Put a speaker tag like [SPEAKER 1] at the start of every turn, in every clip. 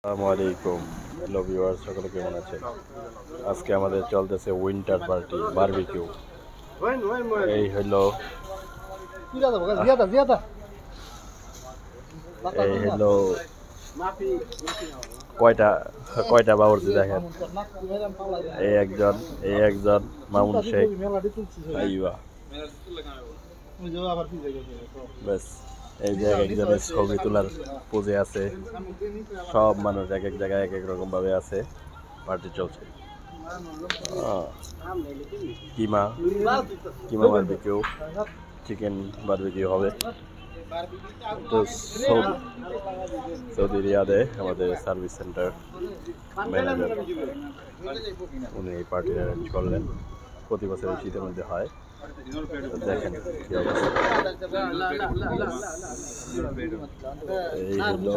[SPEAKER 1] আসসালামু আলাইকুম। Hello viewers, সকলে কেমন আছেন? আজকে আমাদের চলতেছে উইন্টার পার্টি বারবিকিউ। এই হলো এই হলো কয়টা কয়টা বাবুর্চি দেখেন। এই একজন মামুন শেখ। আইবা ব্যাস, এই যে একজনের ছবি তোলার পোজে আছে। সব মানুষ এক এক জায়গায় এক এক রকম ভাবে আছে। পার্টি চলছে। কিমা কিমা বারবিকিউ, চিকেন বারবিকিউ হবে। তো সৌদি রিয়াদে আমাদের সার্ভিস সেন্টার ম্যানেজার উনি এই পার্টি অ্যারেঞ্জ করলেন। প্রতি বছর শীতের মধ্যে হয়। দেখেন কি অবস্থা। এই হলো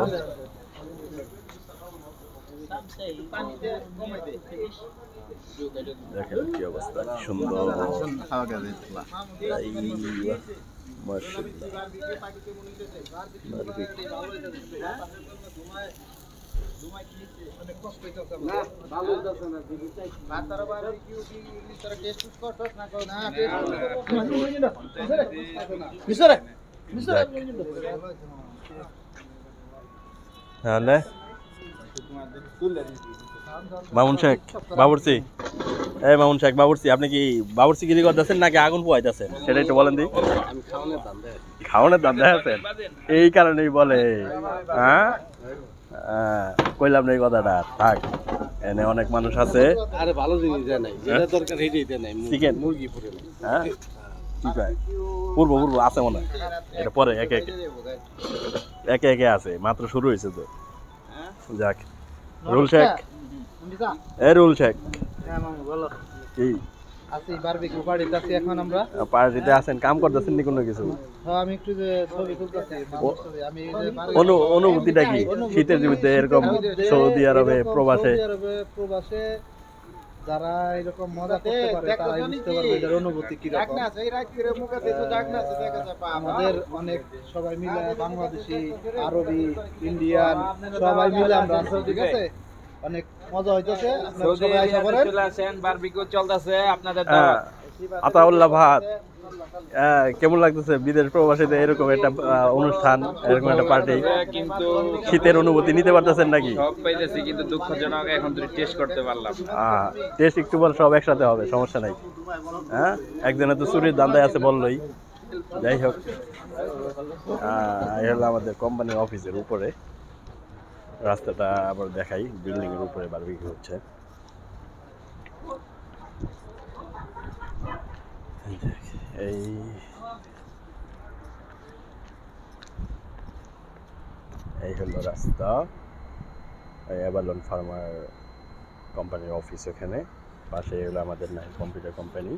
[SPEAKER 1] দেখেন কি অবস্থা, কি সুন্দর। মামুন শেখ বাবুর্চি, এই মামুন শেখ বাবুর্চি, আপনি কি বাবুর্চি গিরি করতেছেন নাকি আগুন পোয়াইতেছেন সেটা একটু বলেন দি। খাওয়ানোর দাম দেখাচ্ছেন, এই কারণেই বলে। হ্যাঁ, কইলাম না এই কথাটা। থাক, এনে অনেক মানুষ আছে।
[SPEAKER 2] আরে ভালো জিনিস দেয় নাই, যেটা দরকার সেইটাই দেয় নাই।
[SPEAKER 1] চিকেন
[SPEAKER 2] মুরগি পুরে না।
[SPEAKER 1] হ্যাঁ, কি কয় পূর্ব আছে মনে হয়। এটা পরে একে একে আছে, মাত্র শুরু হয়েছে তো। যাক, রুল শেখ, এ রুল শেখ কি
[SPEAKER 2] আছি বারবিকিউ পার্টিতে আছি এখন আমরা।
[SPEAKER 1] পার্টিতে আছেন, কাম করতেছেন নি কোনো কিছু?
[SPEAKER 2] হ্যাঁ, আমি একটু যে ছবি তুলতেছি। আমি
[SPEAKER 1] অনুভূতিটা কি শীতের মধ্যে এরকম সৌদি আরবে প্রবাসে
[SPEAKER 2] যারা এরকম মজা করতে পারে তারা বুঝতে পারবে এটার অনুভূতি কি রকম। আমাদের অনেক সবাই মিলে বাংলাদেশি, আরবি, ইন্ডিয়ান সবাই মিলে আমরা আছি, ঠিক আছে? অনেক মজা হইতেছে। আপনারা সবাই আশা করেন। চলে আসেন, বারবিকিউ চলতেছে আপনাদের দাওয়াত।
[SPEAKER 1] আতাউল্লাহ ভাত, কেমন লাগতেছে বিদেশ প্রবাসীতে এরকম একটা অনুষ্ঠান, এরকম একটা পার্টি?
[SPEAKER 2] কিন্তু
[SPEAKER 1] শীতের অনুভূতি নিতে পারতেছেন নাকি?
[SPEAKER 2] সব পাইতেছি, কিন্তু দুঃখজনক এখন তো টেস্ট করতে পারলাম।
[SPEAKER 1] টেস্ট একটু পর সব একসাথে হবে, সমস্যা নাই। হ্যাঁ, একজনে তো চুরির দান্দায় আছে বললোই। যাই হোক, এই হলো আমাদের কোম্পানির অফিসের উপরে রাস্তাটা। আবার দেখাই, বিল্ডিং এর উপরে বারবিকিউ হচ্ছে। এই এই হলো রাস্তা, অ্যাবালন ফার্মার কোম্পানির অফিস। ওখানে পাশে হলো আমাদের নাই কম্পিউটার কোম্পানি।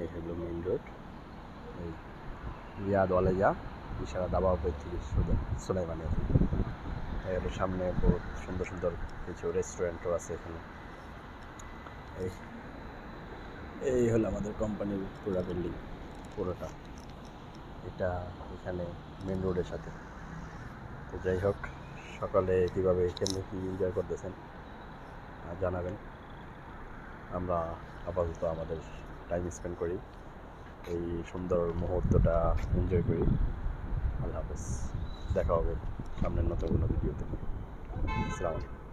[SPEAKER 1] এই হলো মেইন রোড। এই রিয়াদ ওয়ালাইয়া ইশারা দাবা থেকে সুলাইমানিয়া। এই হলো সামনে বহুত সুন্দর সুন্দর কিছু রেস্টুরেন্টও আছে এখানে। এই হলো আমাদের কোম্পানির পুরো বিল্ডিং, পুরোটা। এটা এখানে মেন রোডের সাথে। তো যাই হোক, সকালে কীভাবে কেমনি কী এনজয় করতেছেন জানাবেন। আমরা আপাতত আমাদের টাইম স্পেন্ড করি, এই সুন্দর মুহূর্তটা এনজয় করি। আল্লাহ হাফেজ, দেখা হবে সামনের নতুন কোনো ভিডিওতে। আসসালামু আলাইকুম।